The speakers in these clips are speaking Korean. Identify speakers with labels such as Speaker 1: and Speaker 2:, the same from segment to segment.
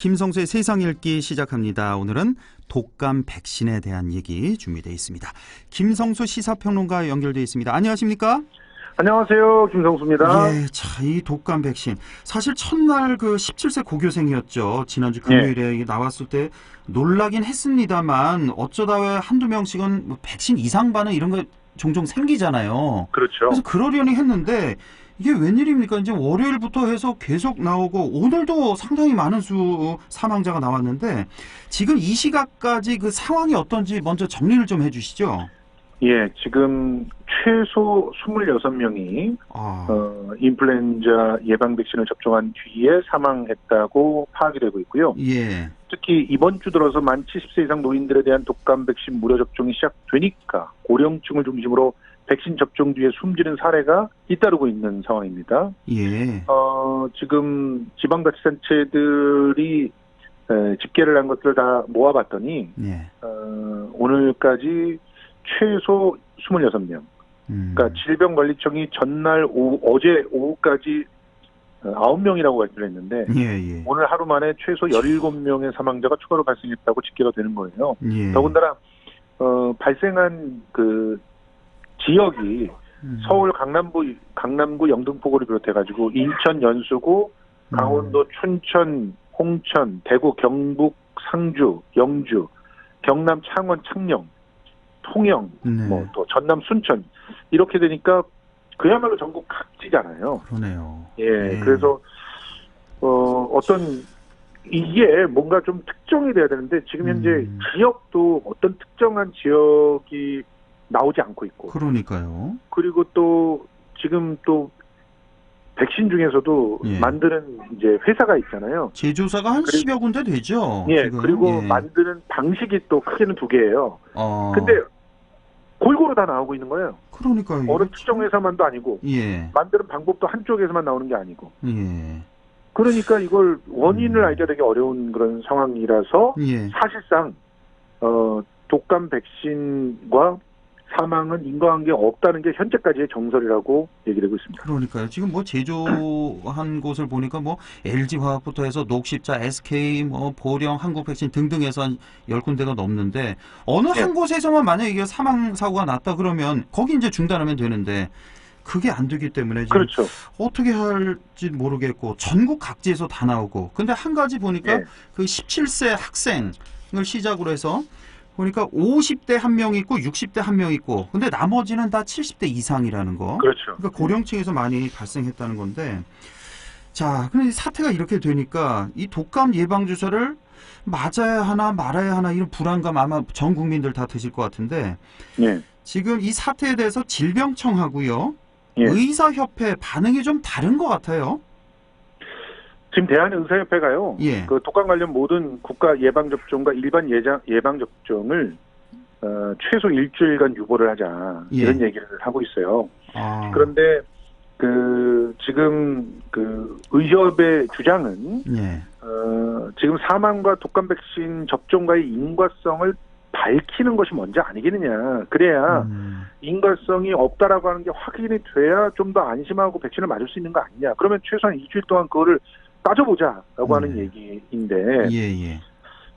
Speaker 1: 김성수의 세상 읽기 시작합니다. 오늘은 독감 백신에 대한 얘기 준비되어 있습니다. 김성수 시사평론가 연결되어 있습니다. 안녕하십니까?
Speaker 2: 안녕하세요. 김성수입니다.
Speaker 1: 예, 자, 이 독감 백신. 사실 첫날 그 17세 고교생이었죠. 지난주 금요일에 나왔을 때 놀라긴 했습니다만 어쩌다 왜 한두 명씩은 뭐 백신 이상 반응 이런 거 종종 생기잖아요.
Speaker 2: 그렇죠.
Speaker 1: 그래서 그러려니 했는데 이게 웬일입니까? 이제 월요일부터 해서 계속 나오고 오늘도 상당히 많은 수 사망자가 나왔는데 지금 이 시각까지 그 상황이 어떤지 먼저 정리를 좀 해주시죠.
Speaker 2: 예, 지금 최소 26명이 인플루엔자 예방 백신을 접종한 뒤에 사망했다고 파악이 되고 있고요.
Speaker 1: 예.
Speaker 2: 특히 이번 주 들어서 만 70세 이상 노인들에 대한 독감 백신 무료 접종이 시작되니까 고령층을 중심으로 백신 접종 뒤에 숨지는 사례가 잇따르고 있는 상황입니다.
Speaker 1: 예.
Speaker 2: 지금 지방자치단체들이 집계를 한 것들을 다 모아봤더니
Speaker 1: 예.
Speaker 2: 오늘까지 최소 26명. 그러니까 질병관리청이 전날 어제 오후까지 9명이라고 발표를 했는데
Speaker 1: 예.
Speaker 2: 오늘 하루 만에 최소 17명의 사망자가 추가로 발생했다고 집계가 되는 거예요.
Speaker 1: 예.
Speaker 2: 더군다나 발생한 그 지역이 서울 강남구 영등포구를 비롯해가지고 인천 연수구, 강원도 춘천, 홍천, 대구 경북 상주, 영주, 경남 창원 창녕, 통영, 또 전남 순천 이렇게 되니까 그야말로 전국 각지잖아요.
Speaker 1: 그러네요.
Speaker 2: 예. 그래서 어떤 이게 뭔가 좀 특정이 돼야 되는데 지금 현재 지역도 어떤 특정한 지역이 나오지 않고 있고.
Speaker 1: 그러니까요.
Speaker 2: 그리고 또 지금 또 백신 중에서도 만드는 이제 회사가 있잖아요.
Speaker 1: 제조사가 한 10여 군데 되죠.
Speaker 2: 예.
Speaker 1: 지금.
Speaker 2: 그리고 만드는 방식이 또 크게는 두 개예요. 근데 골고루 다 나오고 있는 거예요.
Speaker 1: 그러니까요.
Speaker 2: 어느 특정 회사만도 아니고 만드는 방법도 한쪽에서만 나오는 게 아니고. 그러니까 이걸 원인을 알기가 되게 어려운 그런 상황이라서 사실상 독감 백신과 사망은 인과관계 없다는 게 현재까지의 정설이라고 얘기되고 있습니다.
Speaker 1: 그러니까요. 지금 뭐 제조한 곳을 보니까 뭐 LG화학부터 해서 녹십자, SK, 뭐 보령, 한국백신 등등해서 한 10군데가 넘는데 어느 한 곳에서만 만약에 이게 사망 사고가 났다 그러면 거기 이제 중단하면 되는데 그게 안 되기 때문에 지금
Speaker 2: 그렇죠.
Speaker 1: 어떻게 할지 모르겠고 전국 각지에서 다 나오고 근데 한 가지 보니까 그 17세 학생을 시작으로 해서 보니까 50대 한 명 있고 60대 한 명 있고 근데 나머지는 다 70대 이상이라는 거.
Speaker 2: 그렇죠.
Speaker 1: 그러니까 고령층에서 많이 발생했다는 건데 자, 근데 사태가 이렇게 되니까 이 독감 예방 주사를 맞아야 하나 말아야 하나 이런 불안감 아마 전 국민들 다 드실 것 같은데 지금 이 사태에 대해서 질병청하고요. 의사협회 반응이 좀 다른 것 같아요.
Speaker 2: 지금 대한의사협회가요. 그 독감 관련 모든 국가 예방접종과 일반 예방접종을 최소 일주일간 유보를 하자 이런 얘기를 하고 있어요. 그런데 지금 의협의 주장은 지금 사망과 독감 백신 접종과의 인과성을 밝히는 것이 먼저 아니겠느냐. 그래야 인과성이 없다라고 하는 게 확인이 돼야 좀 더 안심하고 백신을 맞을 수 있는 거 아니냐. 그러면 최소한 일주일 동안 그거를 따져보자라고 하는 얘기인데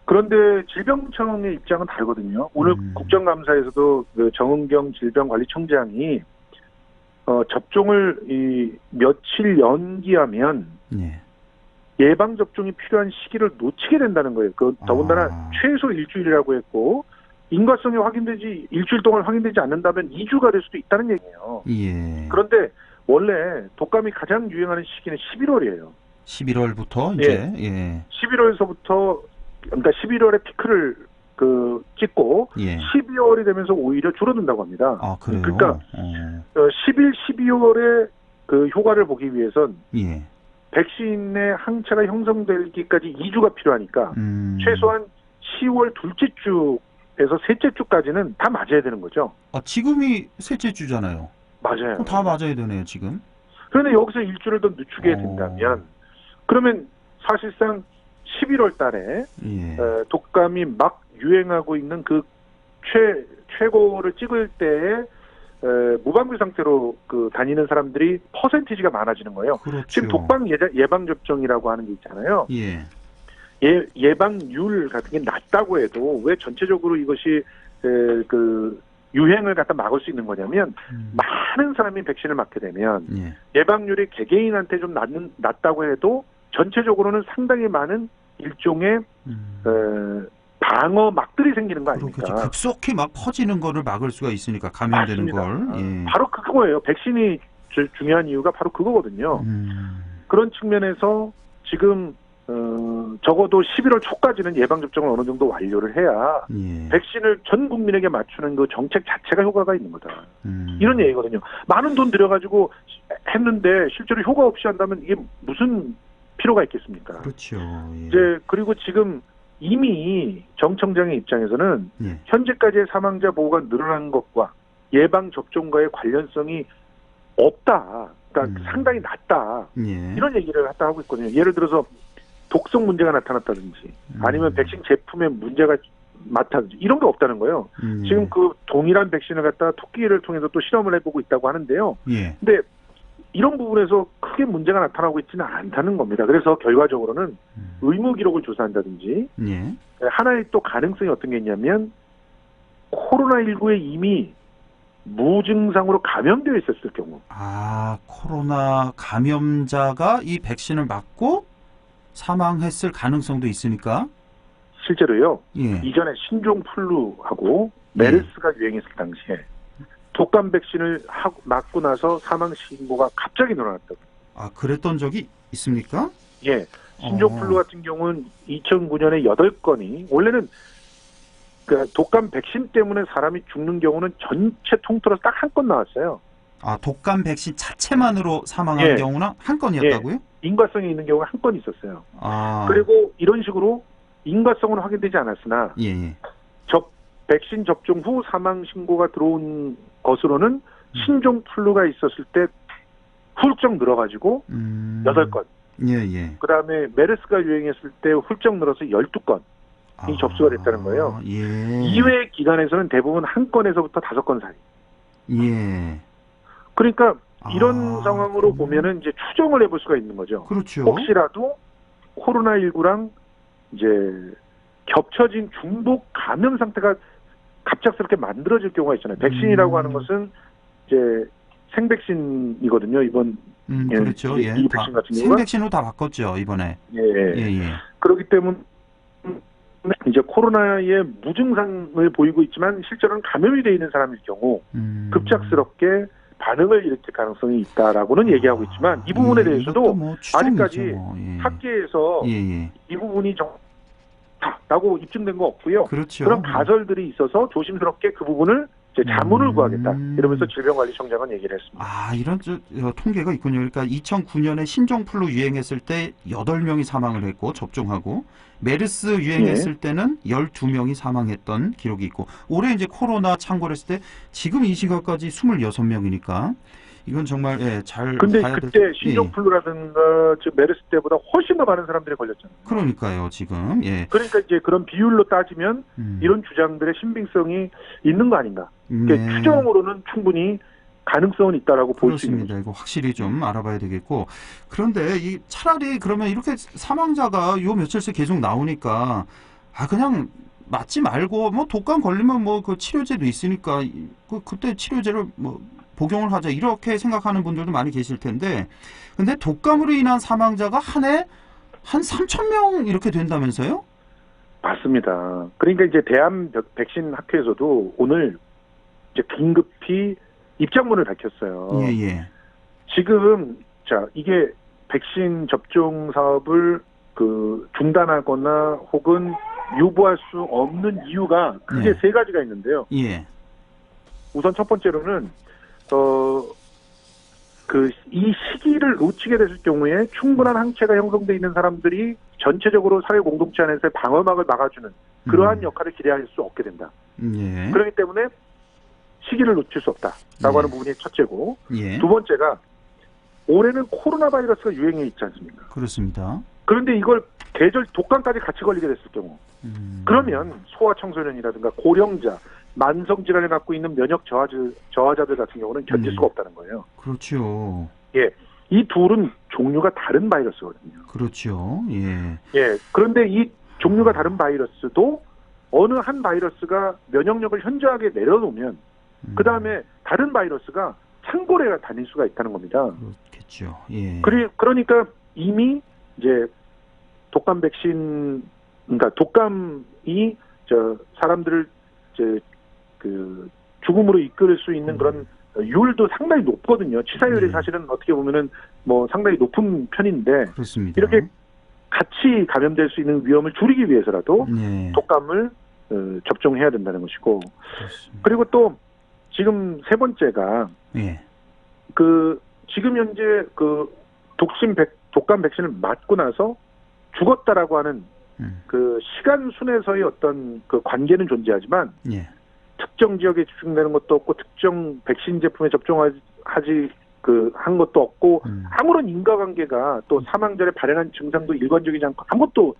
Speaker 2: 그런데 질병청의 입장은 다르거든요. 오늘 국정감사에서도 그 정은경 질병관리청장이 접종을 며칠 연기하면 예방접종이 필요한 시기를 놓치게 된다는 거예요. 더군다나 최소 일주일이라고 했고 인과성이 확인되지 일주일 동안 확인되지 않는다면 2주가 될 수도 있다는 얘기예요. 그런데 원래 독감이 가장 유행하는 시기는 11월이에요.
Speaker 1: 11월부터 이제
Speaker 2: 11월서부터 그러니까 11월에 피크를 찍고 12월이 되면서 오히려 줄어든다고 합니다.
Speaker 1: 그래요?
Speaker 2: 그러니까 11, 12월에 그 효과를 보기 위해선 백신의 항체가 형성되기까지 2주가 필요하니까 최소한 10월 둘째 주에서 셋째 주까지는 다 맞아야 되는 거죠.
Speaker 1: 지금이 셋째 주잖아요.
Speaker 2: 맞아요.
Speaker 1: 그럼 다 맞아야 되네요, 지금.
Speaker 2: 그런데 여기서 일주를 더 늦추게 된다면 그러면 사실상 11월 달에 독감이 막 유행하고 있는 그 최고를 찍을 때에 무방비 상태로 다니는 사람들이 퍼센티지가 많아지는 거예요.
Speaker 1: 그렇죠.
Speaker 2: 지금 독감 예방접종이라고 하는 게 있잖아요. 예방률 같은 게 낮다고 해도 왜 전체적으로 이것이 그 유행을 갖다 막을 수 있는 거냐면 많은 사람이 백신을 맞게 되면 예방률이 개개인한테 좀 낮다고 해도 전체적으로는 상당히 많은 일종의 방어막들이 생기는 거 아닙니까?
Speaker 1: 그렇겠지. 급속히 막 퍼지는 거를 막을 수가 있으니까 감염되는
Speaker 2: 맞습니다.
Speaker 1: 걸. 예.
Speaker 2: 바로 그거예요. 백신이 중요한 이유가 바로 그거거든요. 그런 측면에서 지금 적어도 11월 초까지는 예방접종을 어느 정도 완료를 해야 백신을 전 국민에게 맞추는 그 정책 자체가 효과가 있는 거다. 이런 얘기거든요. 많은 돈 들여가지고 했는데 실제로 효과 없이 한다면 이게 무슨 필요가 있겠습니까?
Speaker 1: 그렇죠. 예.
Speaker 2: 이제 그리고 지금 이미 정 청장의 입장에서는 현재까지의 사망자 보고가 늘어난 것과 예방접종과의 관련성이 없다. 그러니까 상당히 낮다. 이런 얘기를 갖다 하고 있거든요. 예를 들어서 독성 문제가 나타났다든지 아니면 백신 제품에 문제가 많다든지 이런 게 없다는 거예요. 지금 그 동일한 백신을 갖다가 토끼를 통해서 또 실험을 해보고 있다고 하는데요. 근데 이런 부분에서 크게 문제가 나타나고 있지는 않다는 겁니다. 그래서 결과적으로는 의무 기록을 조사한다든지 하나의 또 가능성이 어떤 게 있냐면 코로나19에 이미 무증상으로 감염되어 있었을 경우.
Speaker 1: 코로나 감염자가 이 백신을 맞고 사망했을 가능성도 있으니까?
Speaker 2: 실제로요. 이전에 신종 플루하고 메르스가 유행했을 당시에 독감 백신을 맞고 나서 사망 신고가 갑자기 늘어났다고.
Speaker 1: 그랬던 적이 있습니까?
Speaker 2: 예. 신종 플루 같은 경우는 2009년에 8건이 원래는 그 독감 백신 때문에 사람이 죽는 경우는 전체 통틀어서 딱 한 건 나왔어요.
Speaker 1: 독감 백신 자체만으로 사망한 경우는 한 건이었다고요?
Speaker 2: 인과성이 있는 경우가 한 건 있었어요. 그리고 이런 식으로 인과성은 확인되지 않았으나 백신 접종 후 사망 신고가 들어온 것으로는 신종 플루가 있었을 때 훌쩍 늘어가지고 8건. 그다음에 메르스가 유행했을 때 훌쩍 늘어서 12건이 접수가 됐다는 거예요. 이외의 기간에서는 대부분 한 건에서부터 5건 사이. 그러니까 이런 상황으로 보면은 이제 추정을 해볼 수가 있는 거죠.
Speaker 1: 그렇죠.
Speaker 2: 혹시라도 코로나19랑 이제 겹쳐진 중복 감염 상태가 갑작스럽게 만들어질 경우가 있잖아요. 백신이라고 하는 것은 이제 생백신이거든요. 이번
Speaker 1: 그렇죠.
Speaker 2: 이 백신 같은 경우가
Speaker 1: 생백신으로 다 바꿨죠 이번에.
Speaker 2: 그렇기 때문에 이제 코로나에 무증상을 보이고 있지만 실제로는 감염이 되어 있는 사람일 경우 급작스럽게 반응을 일으킬 가능성이 있다라고는 얘기하고 있지만 이 부분에 대해서도 아직까지 학계에서 이 부분이 정답다고 입증된 거 없고요.
Speaker 1: 그렇죠.
Speaker 2: 그런 가설들이 있어서 조심스럽게 그 부분을 이제 자문을 구하겠다. 이러면서 질병관리청장은 얘기를 했습니다.
Speaker 1: 이런 통계가 있군요. 그러니까 2009년에 신종플루 유행했을 때 8명이 사망을 했고 접종하고 메르스 유행했을 때는 12명이 사망했던 기록이 있고 올해 이제 코로나 참고를 했을 때 지금 이 시각까지 26명이니까 이건 정말 잘
Speaker 2: 근데
Speaker 1: 봐야 될
Speaker 2: 그때 신종플루라든가 즉 메르스 때보다 훨씬 더 많은 사람들이 걸렸잖아요.
Speaker 1: 그러니까요, 지금.
Speaker 2: 그러니까 이제 그런 비율로 따지면 이런 주장들의 신빙성이 있는 거 아닌가. 그러니까 추정으로는 충분히 가능성은 있다라고 볼 수 있습니다.
Speaker 1: 이거 확실히 좀 알아봐야 되겠고. 그런데 차라리 그러면 이렇게 사망자가 요 며칠째 계속 나오니까 그냥 맞지 말고 뭐 독감 걸리면 뭐 그 치료제도 있으니까 그때 치료제를 뭐 복용을 하자 이렇게 생각하는 분들도 많이 계실 텐데 근데 독감으로 인한 사망자가 한 해 한 3,000명 이렇게 된다면서요?
Speaker 2: 맞습니다. 그러니까 이제 대한 백신 학회에서도 오늘 이제 긴급히 입장문을 밝혔어요. 지금 이게 백신 접종 사업을 중단하거나 혹은 유보할 수 없는 이유가 크게 3가지가 있는데요. 우선 첫 번째로는 이 시기를 놓치게 됐을 경우에 충분한 항체가 형성되어 있는 사람들이 전체적으로 사회 공동체 안에서의 방어막을 막아주는 그러한 역할을 기대할 수 없게 된다. 그렇기 때문에 시기를 놓칠 수 없다라고 하는 부분이 첫째고 두 번째가 올해는 코로나 바이러스가 유행해 있지 않습니까?
Speaker 1: 그렇습니다.
Speaker 2: 그런데 이걸 계절 독감까지 같이 걸리게 됐을 경우 그러면 소아청소년이라든가 고령자 만성질환을 갖고 있는 면역 저하자들 같은 경우는 견딜 수가 없다는 거예요.
Speaker 1: 그렇죠.
Speaker 2: 이 둘은 종류가 다른 바이러스거든요.
Speaker 1: 그렇죠.
Speaker 2: 그런데 이 종류가 다른 바이러스도 어느 한 바이러스가 면역력을 현저하게 내려놓으면 그 다음에 다른 바이러스가 창고래가 다닐 수가 있다는 겁니다.
Speaker 1: 그렇겠죠. 예.
Speaker 2: 그러니까 이미 이제 독감 백신, 그러니까 독감이 사람들을 그 죽음으로 이끌 수 있는 그런 율도 상당히 높거든요. 치사율이 사실은 어떻게 보면은 뭐 상당히 높은 편인데
Speaker 1: 그렇습니다.
Speaker 2: 이렇게 같이 감염될 수 있는 위험을 줄이기 위해서라도 독감을 접종해야 된다는 것이고,
Speaker 1: 그렇습니다.
Speaker 2: 그리고 또 지금 세 번째가 지금 현재 독감 백신을 맞고 나서 죽었다라고 하는 그 시간 순에서의 어떤 그 관계는 존재하지만 특정 지역에 집중되는 것도 없고 특정 백신 제품에 한 것도 없고 아무런 인과관계가 또 사망 전에 발현한 증상도 일관적이지 않고 아무것도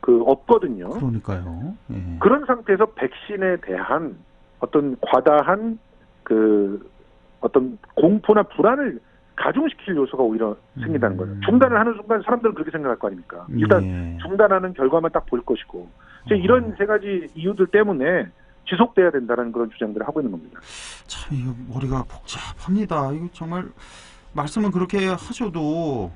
Speaker 2: 없거든요.
Speaker 1: 그러니까요. 예.
Speaker 2: 그런 상태에서 백신에 대한 어떤 과다한 어떤 공포나 불안을 가중시킬 요소가 오히려 생긴다는 거예요. 중단을 하는 순간 사람들은 그렇게 생각할 거 아닙니까? 일단 중단하는 결과만 딱 보일 것이고 이런 세 가지 이유들 때문에 지속돼야 된다는 그런 주장들을 하고 있는 겁니다.
Speaker 1: 참 이거 머리가 복잡합니다. 이거 정말 말씀은 그렇게 하셔도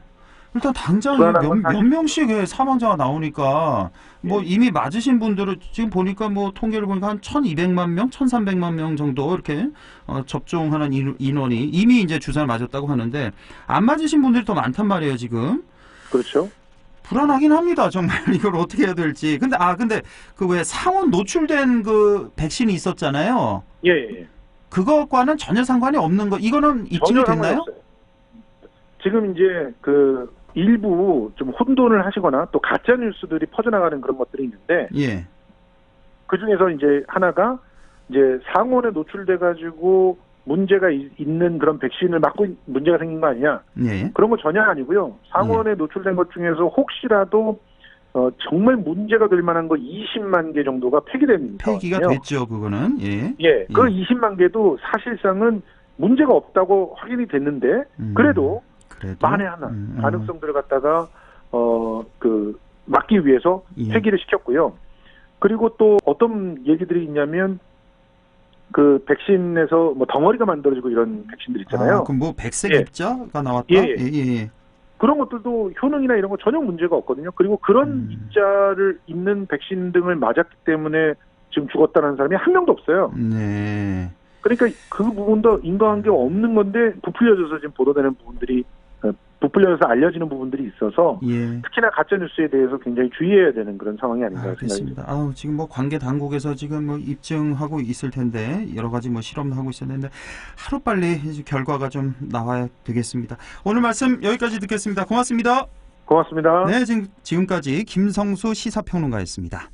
Speaker 1: 일단 당장 몇 명씩 사망자가 나오니까 뭐 이미 맞으신 분들은 지금 보니까 뭐 통계를 보니까 한 1,200만 명, 1,300만 명 정도 이렇게 접종하는 인원이 이미 이제 주사를 맞았다고 하는데 안 맞으신 분들이 더 많단 말이에요, 지금.
Speaker 2: 그렇죠.
Speaker 1: 불안하긴 합니다. 정말 이걸 어떻게 해야 될지. 근데 그 왜 상온 노출된 그 백신이 있었잖아요.
Speaker 2: 예.
Speaker 1: 그것과는 전혀 상관이 없는 거. 이거는 입증이 됐나요?
Speaker 2: 지금 이제 일부 좀 혼돈을 하시거나 또 가짜 뉴스들이 퍼져나가는 그런 것들이 있는데 그 중에서 이제 하나가 이제 상온에 노출돼 가지고 문제가 있는 그런 백신을 맞고 문제가 생긴 거 아니냐? 그런 거 전혀 아니고요. 상온에 노출된 것 중에서 혹시라도 정말 문제가 될 만한 거 20만 개 정도가
Speaker 1: 폐기가 됐죠, 그거는.
Speaker 2: 그 20만 개도 사실상은 문제가 없다고 확인이 됐는데 그래도 만에 하나 가능성들을 갖다가 막기 위해서 폐기를 시켰고요. 그리고 또 어떤 얘기들이 있냐면 그 백신에서 뭐 덩어리가 만들어지고 이런 백신들 있잖아요.
Speaker 1: 그럼 뭐 백색 입자가 나왔다?
Speaker 2: 그런 것들도 효능이나 이런 거 전혀 문제가 없거든요. 그리고 그런 입자를 있는 백신 등을 맞았기 때문에 지금 죽었다는 사람이 한 명도 없어요. 그러니까 그 부분도 인과관계가 없는 건데 부풀려져서 지금 보도되는 부분들이 부풀려서 알려지는 부분들이 있어서 특히나 가짜 뉴스에 대해서 굉장히 주의해야 되는 그런 상황이 아닌가 생각합니다.
Speaker 1: 지금 뭐 관계 당국에서 지금 뭐 입증하고 있을 텐데 여러 가지 뭐 실험도 하고 있을 텐데 하루 빨리 이제 결과가 좀 나와야 되겠습니다. 오늘 말씀 여기까지 듣겠습니다. 고맙습니다.
Speaker 2: 고맙습니다.
Speaker 1: 네, 지금까지 김성수 시사평론가였습니다.